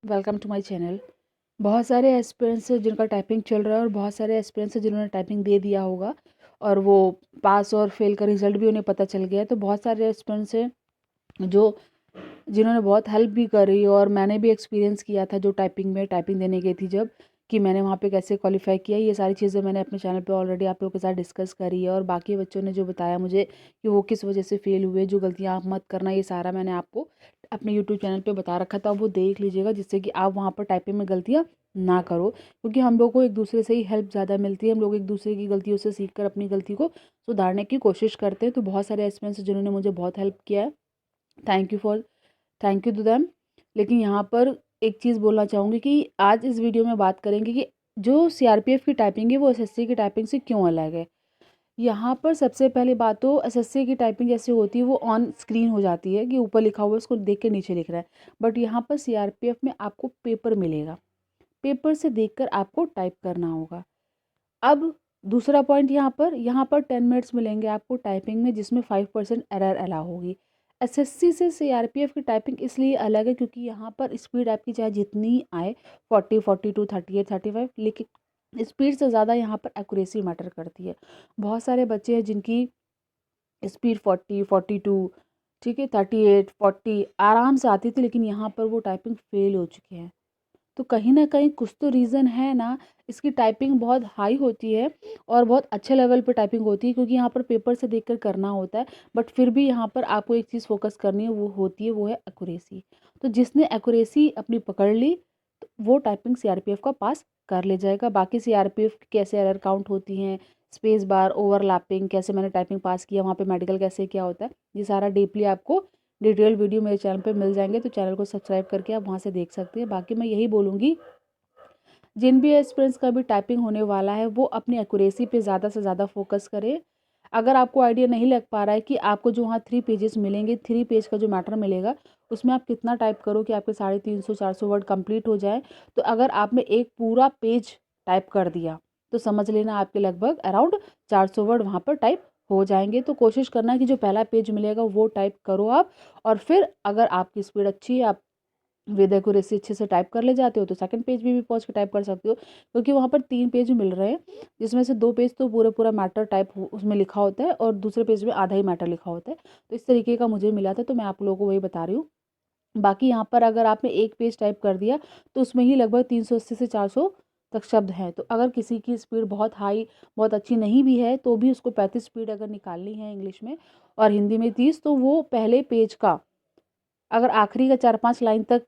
Welcome to my channel. बहुत सारे aspirants हैं जिनका टाइपिंग चल रहा है और बहुत सारे एस्पिरेंट्स हैं जिन्होंने टाइपिंग दे दिया होगा और वो पास और फेल का रिजल्ट भी उन्हें पता चल गया है। तो बहुत सारे एस्पिरेंट्स हैं जो जिन्होंने बहुत हेल्प भी करी और मैंने भी एक्सपीरियंस किया था जो टाइपिंग देने गई थी जब, कि मैंने वहाँ पे कैसे क्वालिफाई किया। ये सारी चीज़ें मैंने अपने चैनल पे ऑलरेडी आप लोगों के साथ डिस्कस करी है और बाकी बच्चों ने जो बताया मुझे कि वो किस वजह से फेल हुए, जो गलतियाँ आप मत करना, ये सारा मैंने आपको अपने यूट्यूब चैनल पे बता रखा था। वो देख लीजिएगा जिससे कि आप वहाँ पर टाइपिंग में गलतियाँ ना करो, क्योंकि हम लोग को एक दूसरे से ही हेल्प ज़्यादा मिलती है। हम लोग एक दूसरे की गलतियों से सीख कर अपनी गलती को सुधारने की कोशिश करते हैं। तो बहुत सारे एस्पिरेंट्स जिन्होंने मुझे बहुत हेल्प किया है, thank you for thank you to them. लेकिन यहाँ पर एक चीज़ बोलना चाहूँगी कि आज इस वीडियो में बात करेंगे कि जो सीआरपीएफ की टाइपिंग है वो एसएससी की टाइपिंग से क्यों अलग है। यहाँ पर सबसे पहली बात तो एसएससी की टाइपिंग जैसे होती है वो ऑन स्क्रीन हो जाती है कि ऊपर लिखा हुआ है उसको देख के नीचे लिख रहा है, बट यहाँ पर सीआरपीएफ में आपको पेपर मिलेगा, पेपर से देखकर आपको टाइप करना होगा। अब दूसरा पॉइंट, यहाँ पर 10 मिनट्स मिलेंगे आपको टाइपिंग में, जिसमें 5% एरर अलाउ होगी। एसएससी से सीआरपीएफ की टाइपिंग इसलिए अलग है क्योंकि यहाँ पर स्पीड आपकी चाहे जितनी आए, 40, 42, 38, 35, लेकिन स्पीड से ज़्यादा यहाँ पर एक्यूरेसी मैटर करती है। बहुत सारे बच्चे हैं जिनकी स्पीड 40, 42, ठीक है, 38, 40 आराम से आती थी, लेकिन यहाँ पर वो टाइपिंग फेल हो चुके हैं। तो कहीं न कहीं कुछ तो रीज़न है ना, इसकी टाइपिंग बहुत हाई होती है और बहुत अच्छे लेवल पे टाइपिंग होती है क्योंकि यहाँ पर पेपर से देखकर करना होता है। बट फिर भी यहाँ पर आपको एक चीज़ फ़ोकस करनी है, वो होती है, वो है एक्यूरेसी। तो जिसने एक्यूरेसी अपनी पकड़ ली, तो वो टाइपिंग सीआरपीएफ का पास कर ले जाएगा। बाकी सीआरपीएफ की कैसे एरर काउंट होती हैं, स्पेस बार, ओवरलैपिंग, कैसे मैंने टाइपिंग पास किया, वहाँ पे मेडिकल कैसे क्या होता है, ये सारा डीपली आपको डिटेल वीडियो मेरे चैनल पे मिल जाएंगे। तो चैनल को सब्सक्राइब करके आप वहाँ से देख सकते हैं। बाकी मैं यही बोलूँगी, जिन भी एस्पिरेंट्स का भी टाइपिंग होने वाला है वो अपनी एक्यूरेसी पे ज़्यादा से ज़्यादा फोकस करें। अगर आपको आइडिया नहीं लग पा रहा है कि आपको जो वहाँ 3 पेजेस मिलेंगे, 3 पेज का जो मैटर मिलेगा, उसमें आप कितना टाइप करो कि आपके 350-400 वर्ड कंप्लीट हो जाए। तो अगर आपने एक पूरा पेज टाइप कर दिया, तो समझ लेना आपके लगभग अराउंड 400 वर्ड वहाँ पर टाइप हो जाएँगे। तो कोशिश करना कि जो पहला पेज मिलेगा वो टाइप करो आप, और फिर अगर आपकी स्पीड अच्छी है, आप विद एक्यूरेसी अच्छे से टाइप कर ले जाते हो, तो सेकंड पेज भी पहुँच के टाइप कर सकते हो, क्योंकि वहाँ पर 3 पेज मिल रहे हैं, जिसमें से 2 पेज तो पूरा मैटर टाइप उसमें लिखा होता है और दूसरे पेज में आधा ही मैटर लिखा होता है। तो इस तरीके का मुझे मिला था, तो मैं आप लोगों को वही बता रही हूँ। बाकी यहाँ पर अगर आपने एक पेज टाइप कर दिया, तो उसमें ही लगभग 380 से 400 तक शब्द हैं। तो अगर किसी की स्पीड बहुत हाई, बहुत अच्छी नहीं भी है, तो भी उसको 35 स्पीड अगर निकालनी है इंग्लिश में और हिंदी में 30, तो वो पहले पेज का अगर आखिरी का 4-5 लाइन तक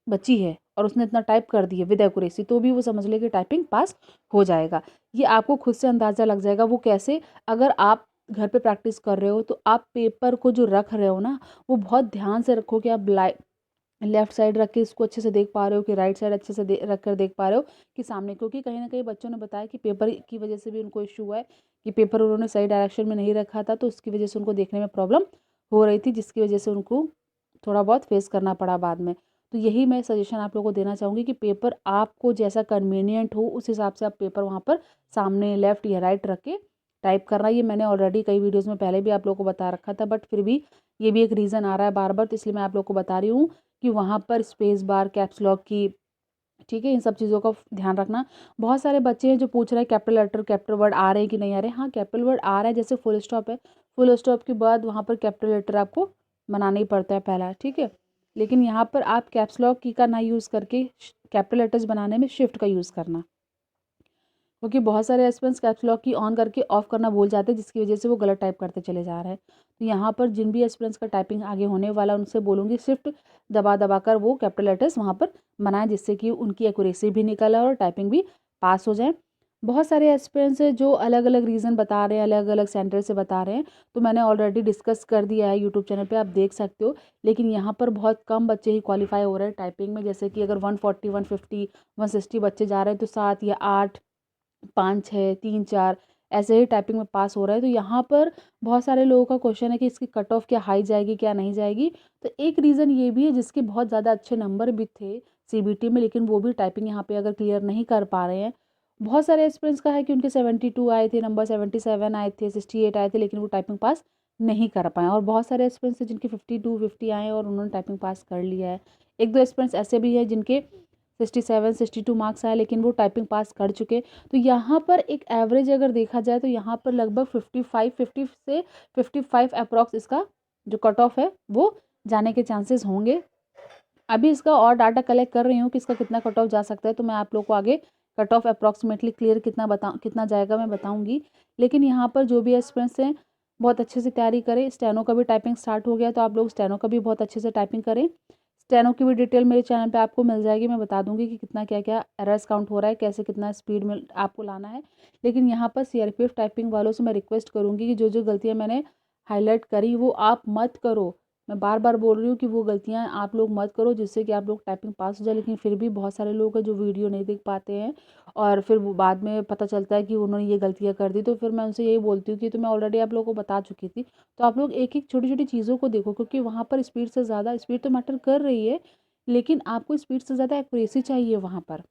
बची है और उसने इतना टाइप कर दिया विद एक्यूरेसी, तो भी वो समझ ले कि टाइपिंग पास हो जाएगा। ये आपको खुद से अंदाज़ा लग जाएगा। वो कैसे? अगर आप घर पे प्रैक्टिस कर रहे हो, तो आप पेपर को जो रख रहे हो ना, वो बहुत ध्यान से रखो कि आप लेफ्ट साइड रख के इसको अच्छे से देख पा रहे हो कि राइट साइड अच्छे से रख कर देख पा रहे हो कि सामने, क्योंकि कहीं ना कहीं बच्चों ने बताया कि पेपर की वजह से भी उनको इशू हुआ है कि पेपर उन्होंने सही डायरेक्शन में नहीं रखा था, तो उसकी वजह से उनको देखने में प्रॉब्लम हो रही थी, जिसकी वजह से उनको थोड़ा बहुत फेस करना पड़ा बाद में। तो यही मैं सजेशन आप लोगों को देना चाहूँगी कि पेपर आपको जैसा कन्वीनियंट हो, उस हिसाब से आप पेपर वहाँ पर सामने लेफ्ट या राइट रख के टाइप करना। ये मैंने ऑलरेडी कई वीडियोज़ में पहले भी आप लोगों को बता रखा था, बट फिर भी ये भी एक रीज़न आ रहा है बार बार, तो इसलिए मैं आप लोग को बता रही हूँ कि वहाँ पर स्पेस बार, कैप्स लॉक की, ठीक है, इन सब चीज़ों का ध्यान रखना। बहुत सारे बच्चे हैं जो पूछ रहे हैं कैपिटल लेटर, कैपिटल वर्ड आ रहे हैं कि नहीं आ रहे हैं। हाँ, कैपिटल वर्ड आ रहा है, जैसे फुल स्टॉप है, फुल स्टॉप के बाद वहाँ पर कैपिटल लेटर आपको बनाना ही पड़ता है पहला, ठीक है। लेकिन यहाँ पर आप कैप्स लॉक की का ना यूज़ करके कैपिटल लेटर्स बनाने में शिफ्ट का यूज़ करना, क्योंकि बहुत सारे एस्पिरेंट्स कैप्स लॉक की ऑन करके ऑफ करना भूल जाते हैं, जिसकी वजह से वो गलत टाइप करते चले जा रहे हैं। तो यहाँ पर जिन भी एस्पिरेंट्स का टाइपिंग आगे होने वाला, उनसे बोलूँगी शिफ्ट दबा दबा कर वो कैपिटल लेटर्स वहाँ पर बनाएं, जिससे कि उनकी एक्यूरेसी भी निकल आए और टाइपिंग भी पास हो जाए। बहुत सारे एस्पिरेंट्स हैं जो अलग अलग रीज़न बता रहे हैं, अलग अलग सेंटर से बता रहे हैं, तो मैंने ऑलरेडी डिस्कस कर दिया है यूट्यूब चैनल पे, आप देख सकते हो। लेकिन यहाँ पर बहुत कम बच्चे ही क्वालिफाई हो रहे हैं टाइपिंग में, जैसे कि अगर 140, 150, 160 बच्चे जा रहे हैं, तो 7 या 8, 5, 6, 3, 4 ऐसे ही टाइपिंग में पास हो रहा है। तो यहाँ पर बहुत सारे लोगों का क्वेश्चन है कि इसकी कट ऑफ क्या हाई जाएगी, क्या नहीं जाएगी। तो एक रीज़न ये भी है, जिसके बहुत ज़्यादा अच्छे नंबर भी थे सीबीटी में, लेकिन वो भी टाइपिंग यहाँ पे अगर क्लियर नहीं कर पा रहे हैं। बहुत सारे एस्पिरेंट्स का है कि उनके 72 आए थे नंबर, 77 आए थे, 68 आए थे, लेकिन वो टाइपिंग पास नहीं कर पाए। और बहुत सारे एस्पिरेंट्स हैं जिनके 52, 50 आए और उन्होंने टाइपिंग पास कर लिया है। एक दो एस्पिरेंट्स ऐसे भी हैं जिनके 67 62 मार्क्स आए लेकिन वो टाइपिंग पास कर चुके। तो यहाँ पर एक एवरेज अगर देखा जाए तो यहाँ पर लगभग 50 से 55 अप्रॉक्स इसका जो कट ऑफ है वो जाने के चांसेस होंगे। अभी इसका और डाटा कलेक्ट कर रही हूँ कि इसका कितना कट ऑफ जा सकता है, तो मैं आप लोग को आगे कट ऑफ अप्रॉक्सीमेटली क्लियर कितना जाएगा मैं बताऊंगी। लेकिन यहाँ पर जो भी एस्पिरेंट्स हैं बहुत अच्छे से तैयारी करें। स्टेनो का भी टाइपिंग स्टार्ट हो गया तो आप लोग स्टेनो का भी बहुत अच्छे से टाइपिंग करें। स्टेनो की भी डिटेल मेरे चैनल पे आपको मिल जाएगी, मैं बता दूंगी कि कितना क्या क्या एरर्स काउंट हो रहा है, कैसे कितना स्पीड में आपको लाना है। लेकिन यहाँ पर सीआरपीएफ टाइपिंग वालों से मैं रिक्वेस्ट करूँगी कि जो जो गलतियाँ मैंने हाईलाइट करी वो आप मत करो। मैं बार बार बोल रही हूँ कि वो गलतियाँ आप लोग मत करो जिससे कि आप लोग टाइपिंग पास हो जाए। लेकिन फिर भी बहुत सारे लोग हैं जो वीडियो नहीं देख पाते हैं और फिर वो बाद में पता चलता है कि उन्होंने ये गलतियाँ कर दी। तो फिर मैं उनसे यही बोलती हूँ कि तो मैं ऑलरेडी आप लोगों को बता चुकी थी, तो आप लोग एक एक छोटी छोटी चीज़ों को देखो, क्योंकि वहाँ पर स्पीड से ज़्यादा स्पीड तो मैटर कर रही है, लेकिन आपको स्पीड से ज़्यादा एक्यूरेसी चाहिए। वहाँ पर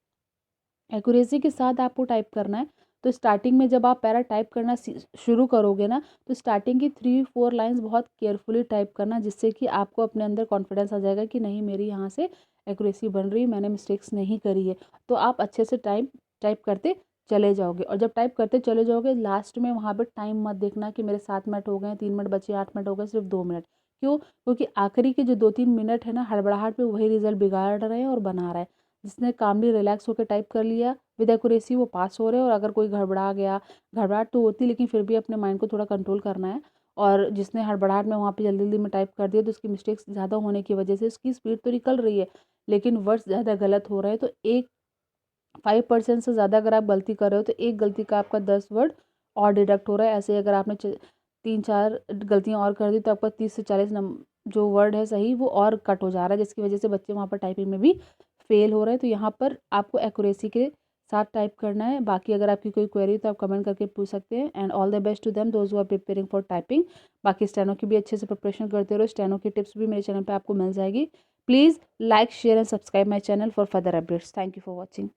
एक्यूरेसी के साथ आपको टाइप करना है। तो स्टार्टिंग में जब आप पैरा टाइप करना शुरू करोगे ना, तो स्टार्टिंग की 3-4 लाइंस बहुत केयरफुली टाइप करना, जिससे कि आपको अपने अंदर कॉन्फिडेंस आ जाएगा कि नहीं मेरी यहाँ से एक्यूरेसी बन रही है, मैंने मिस्टेक्स नहीं करी है। तो आप अच्छे से टाइप करते चले जाओगे। और जब टाइप करते चले जाओगे लास्ट में वहाँ पर टाइम मत देखना कि मेरे 7 मिनट हो गए, 3 मिनट बचे, 8 मिनट हो गए, सिर्फ 2 मिनट। क्यों? क्योंकि आखिरी के जो 2-3 मिनट है ना, हड़बड़ाहट में वही रिजल्ट बिगाड़ रहे हैं और बना रहा है। जिसने कामली रिलैक्स होकर टाइप कर लिया विद एक्यूरेसी वो पास हो रहे हैं। और अगर कोई घबरा गया, घबराहट तो होती लेकिन फिर भी अपने माइंड को थोड़ा कंट्रोल करना है। और जिसने हड़बड़ाहट में वहाँ पे जल्दी जल्दी में टाइप कर दिया तो उसकी मिस्टेक्स ज़्यादा होने की वजह से उसकी स्पीड तो निकल रही है लेकिन वर्ड्स ज़्यादा गलत हो रहे हैं। तो एक 5% से ज़्यादा अगर आप गलती कर रहे हो तो एक गलती का आपका 10 वर्ड और डिडक्ट हो रहा है। ऐसे अगर आपने 3-4 गलतियाँ और कर दी तो आपका 30 से 40 जो वर्ड है सही वो और कट हो जा रहा है, जिसकी वजह से बच्चे वहाँ पर टाइपिंग में भी फेल हो रहे हैं। तो यहाँ पर आपको एक्यूरेसी के साथ टाइप करना है। बाकी अगर आपकी कोई क्वेरी तो आप कमेंट करके पूछ सकते हैं। And all the best to them those who are preparing for typing. बाकी स्टेनो की भी अच्छे से प्रिपरेशन करते रहो। स्टेनो की टिप्स भी मेरे चैनल पर आपको मिल जाएगी। Please like share and subscribe my channel for further updates. Thank you for watching.